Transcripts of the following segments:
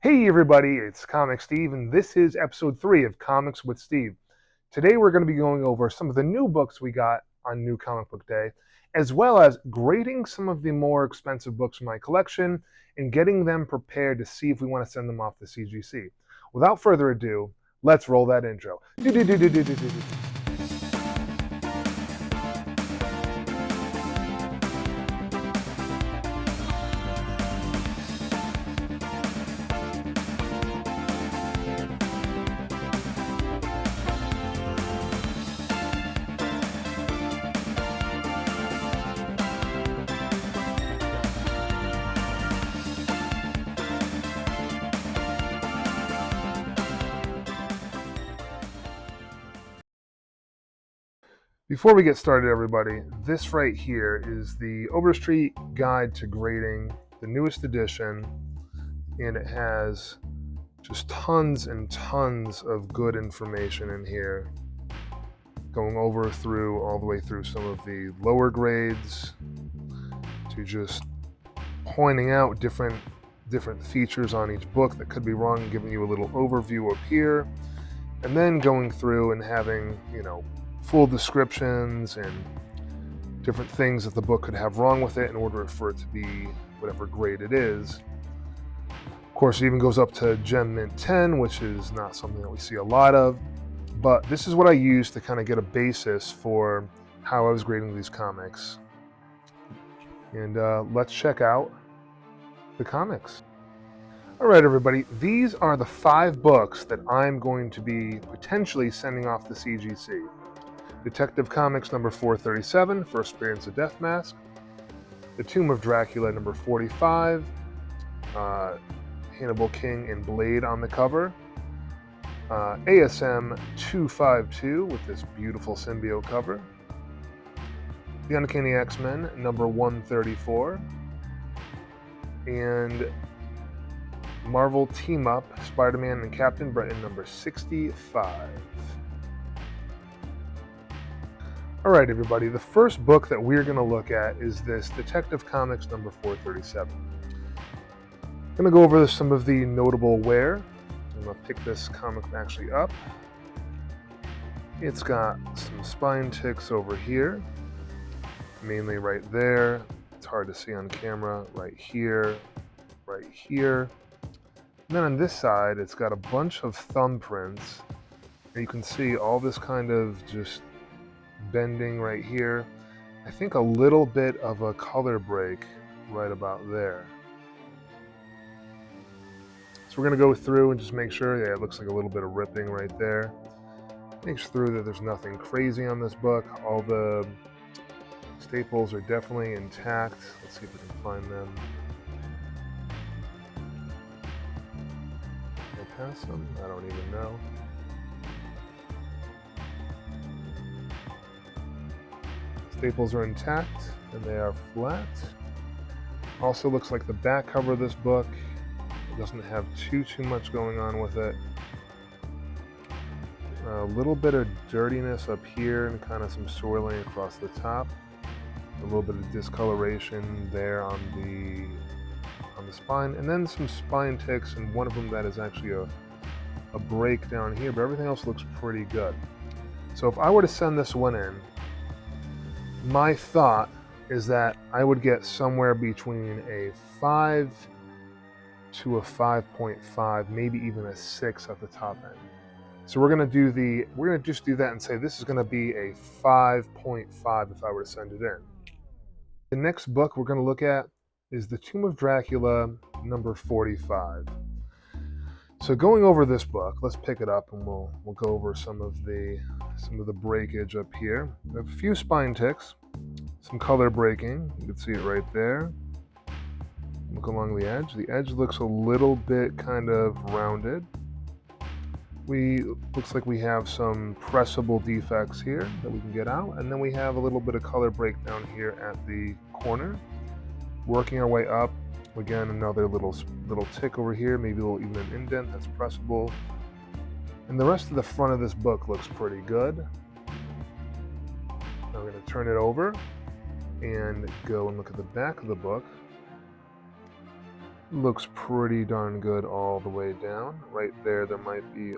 Hey everybody, it's Comic Steve, and this is episode 3 of Comics with Steve. Today we're going to be going over some of the new books we got on New Comic Book Day, as well as grading some of the more expensive books in my collection and getting them prepared to see if we want to send them off to CGC. Without further ado, let's roll that intro. Before we get started, everybody, this right here is the Overstreet Guide to Grading, the newest edition, and it has just tons and tons of good information in here, going over through all the way through some of the lower grades to just pointing out different features on each book that could be wrong and giving you a little overview up here, and then going through and having, full descriptions and different things that the book could have wrong with it in order for it to be whatever grade it is. Of course, it even goes up to Gem Mint 10, which is not something that we see a lot of, but this is what I used to kind of get a basis for how I was grading these comics. And let's check out the comics. All right, everybody, these are the 5 books that I'm going to be potentially sending off to CGC. Detective Comics number 437, First Appearance of Death Mask. The Tomb of Dracula number 45, Hannibal King and Blade on the cover. ASM 252 with this beautiful symbiote cover. The Uncanny XMen number 134. And Marvel Team Up, SpiderMan and Captain Britain number 65. Alright everybody, the first book that we're going to look at is this Detective Comics number 437. I'm going to go over some of the notable wear. I'm going to pick this comic actually up. It's got some spine ticks over here, mainly right there. It's hard to see on camera. Right here, right here. And then on this side, it's got a bunch of thumbprints. And you can see all this kind of just bending right here. I think a little bit of a color break right about there. So we're going to go through and just make sure, it looks like a little bit of ripping right there. Make sure that there's nothing crazy on this book. All the staples are definitely intact. Let's see if we can find them. Did I pass them? I don't even know. Staples are intact and they are flat. Also looks like the back cover of this book doesn't have too much going on with it. A little bit of dirtiness up here and kind of some soiling across the top. A little bit of discoloration there on the spine, and then some spine ticks, and one of them that is actually a break down here, but everything else looks pretty good. So if I were to send this one in, my thought is that I would get somewhere between a 5 to a 5.5, maybe even a 6 at the top end. So we're gonna just do that and say this is gonna be a 5.5 if I were to send it in. The next book we're gonna look at is The Tomb of Dracula number 45. So going over this book, let's pick it up and we'll go over some of the breakage up here. We have a few spine ticks, some color breaking. You can see it right there. Look along the edge. The edge looks a little bit kind of rounded. Looks like we have some pressable defects here that we can get out, and then we have a little bit of color breakdown here at the corner. Working our way up. Again, another little tick over here, maybe even an indent that's pressable. And the rest of the front of this book looks pretty good. Now we're going to turn it over and go and look at the back of the book. Looks pretty darn good all the way down. Right there might be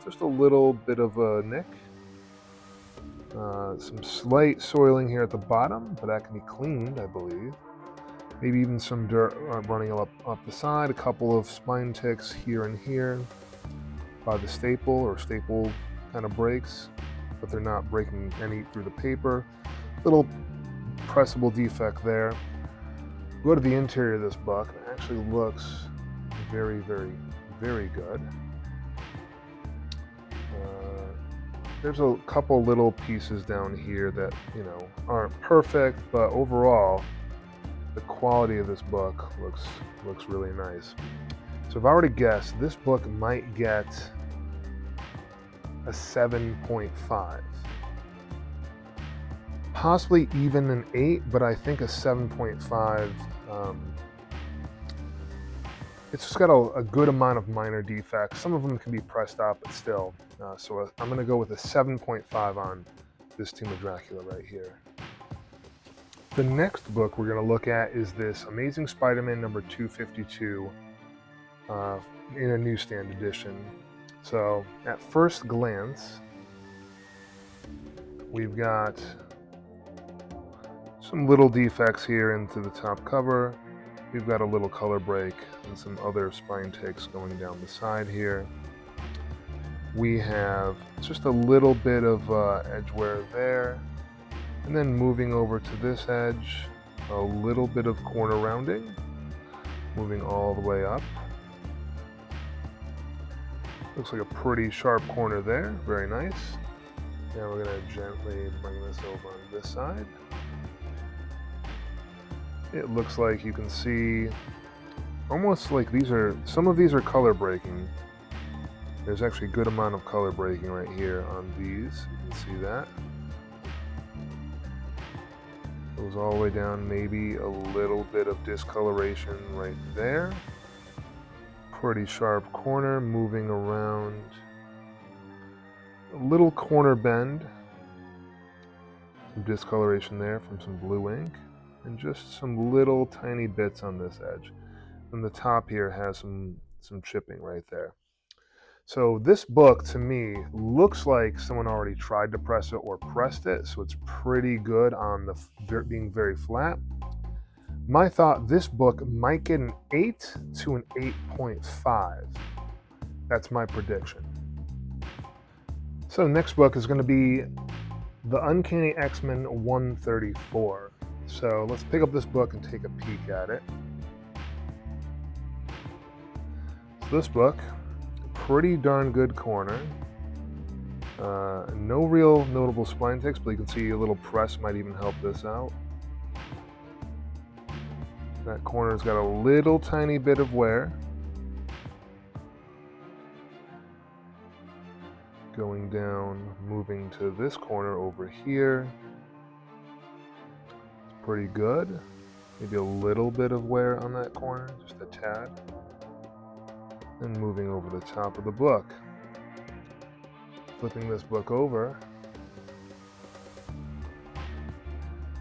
just a little bit of a nick. Some slight soiling here at the bottom, but that can be cleaned, I believe. Maybe even some dirt running up the side, a couple of spine ticks here and here by the staple kind of breaks, but they're not breaking any through the paper. Little pressable defect there. Go to the interior of this book, and it actually looks very, very, very good. There's a couple little pieces down here that, aren't perfect, but overall, the quality of this book looks really nice. So if I were to guess, this book might get a 7.5. Possibly even an 8, but I think a 7.5. It's just got a good amount of minor defects. Some of them can be pressed up, but still. So I'm going to go with a 7.5 on this Team of Dracula right here. The next book we're going to look at is this Amazing Spider-Man number 252 in a newsstand edition. So at first glance, we've got some little defects here into the top cover. We've got a little color break and some other spine ticks going down the side here. We have just a little bit of edge wear there. And then moving over to this edge, a little bit of corner rounding, moving all the way up. Looks like a pretty sharp corner there, very nice. Now we're going to gently bring this over on this side. It looks like you can see almost like some of these are color breaking. There's actually a good amount of color breaking right here on these. You can see that. Goes all the way down, maybe a little bit of discoloration right there. Pretty sharp corner, moving around. A little corner bend. Some discoloration there from some blue ink. And just some little tiny bits on this edge. And the top here has some chipping right there. So this book, to me, looks like someone already tried to press it or pressed it, so it's pretty good on the being very flat. My thought, this book might get an 8 to an 8.5. That's my prediction. So next book is going to be the Uncanny XMen 134. So let's pick up this book and take a peek at it. So this book, pretty darn good corner. No real notable spine ticks, but you can see a little press might even help this out. That corner's got a little tiny bit of wear. Going down, moving to this corner over here. It's pretty good. Maybe a little bit of wear on that corner, just a tad. And moving over the top of the book. Flipping this book over,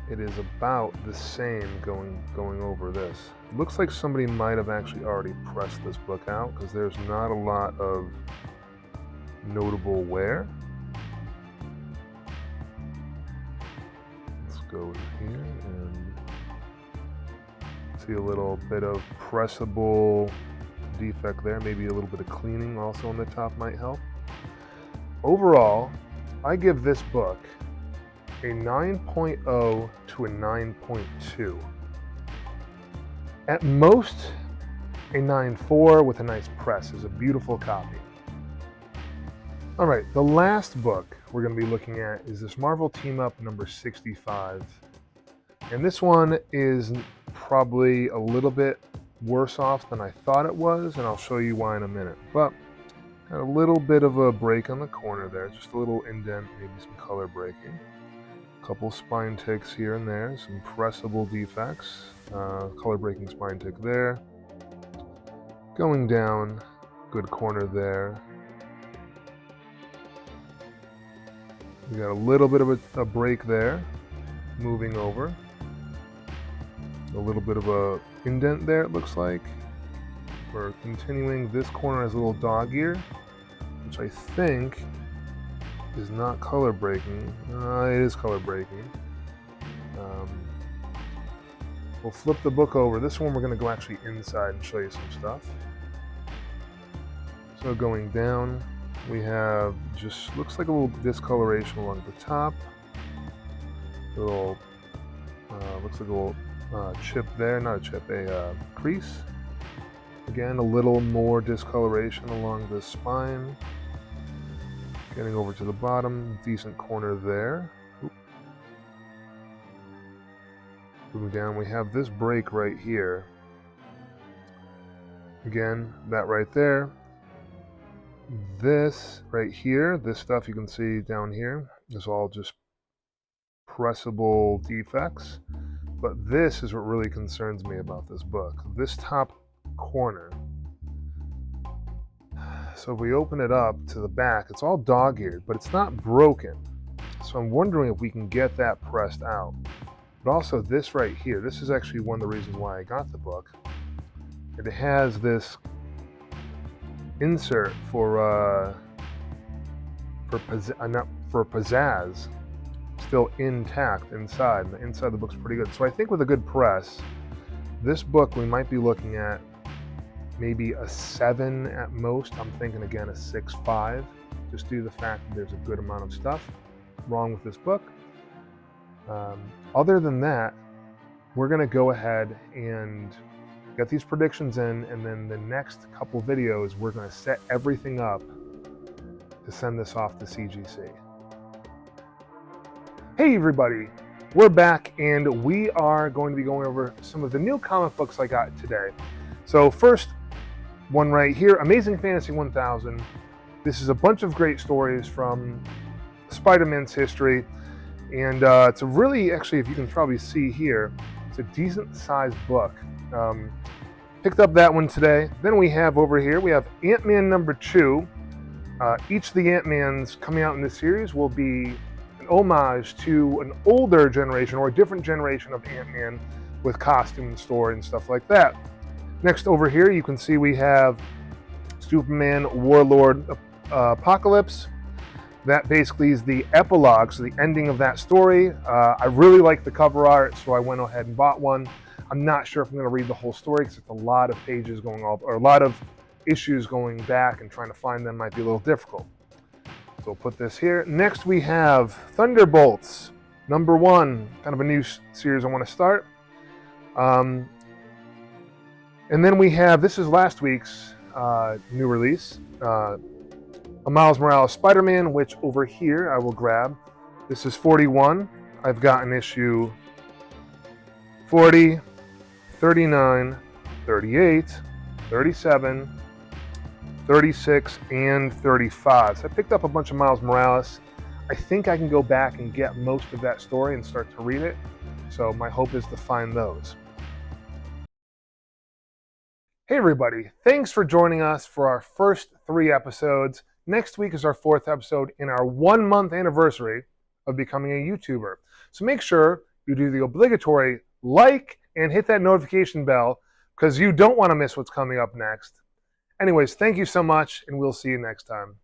it is about the same going over this. It looks like somebody might have actually already pressed this book out because there's not a lot of notable wear. Let's go here and see a little bit of pressable defect there. Maybe a little bit of cleaning also on the top might help. Overall, I give this book a 9.0 to a 9.2. At most, a 9.4 with a nice press is a beautiful copy. All right, the last book we're going to be looking at is this Marvel Team Up number 65. And this one is probably a little bit worse off than I thought it was, and I'll show you why in a minute. But got a little bit of a break on the corner there, just a little indent, maybe some color breaking. A couple spine ticks here and there, some pressable defects. Color breaking spine tick there. Going down, good corner there. We got a little bit of a break there, moving over. A little bit of a indent there, it looks like. We're continuing. This corner has a little dog ear, which I think is not color breaking. It is color breaking. We'll flip the book over. This one we're going to go actually inside and show you some stuff. So going down, we have just looks like a little discoloration along the top. A little looks like a little chip there, not a chip, a crease. Again, a little more discoloration along the spine. Getting over to the bottom, decent corner there. Oop. Moving down, we have this break right here. Again, that right there. This right here, this stuff you can see down here is all just pressable defects. But this is what really concerns me about this book. This top corner. So if we open it up to the back, it's all dog-eared, but it's not broken. So I'm wondering if we can get that pressed out. But also this right here, this is actually one of the reasons why I got the book. It has this insert for pizzazz still intact inside, and the inside of the book's pretty good. So I think with a good press, this book we might be looking at maybe a 7 at most. I'm thinking again a 6.5, just due to the fact that there's a good amount of stuff wrong with this book. Other than that, we're going to go ahead and get these predictions in, and then the next couple videos we're going to set everything up to send this off to CGC. Hey everybody, we're back and we are going to be going over some of the new comic books I got today. So first one right here, Amazing Fantasy 1000. This is a bunch of great stories from Spider-Man's history, and it's a really, actually, if you can probably see here, it's a decent sized book. Picked up that one today. Then we have over here, we have Ant-Man #2. Each of the Ant-Mans coming out in this series will be an homage to an older generation or a different generation of Ant-Man with costume and story and stuff like that. Next over here, you can see we have Superman Warlord Apocalypse. That basically is the epilogue, so the ending of that story. I really like the cover art, so I went ahead and bought one. I'm not sure if I'm going to read the whole story because it's a lot of pages going off, or a lot of issues going back, and trying to find them might be a little difficult. So we'll put this here. Next we have Thunderbolts #1, kind of a new series I want to start. And then we have, this is last week's new release, a Miles Morales Spider-Man, which over here I will grab. This is 41. I've got an issue 40, 39, 38, 37, 36, and 35. So I picked up a bunch of Miles Morales. I think I can go back and get most of that story and start to read it. So my hope is to find those. Hey everybody, thanks for joining us for our first 3 episodes. Next week is our 4th episode in our 1-month anniversary of becoming a YouTuber. So make sure you do the obligatory like and hit that notification bell, because you don't want to miss what's coming up next. Anyways, thank you so much, and we'll see you next time.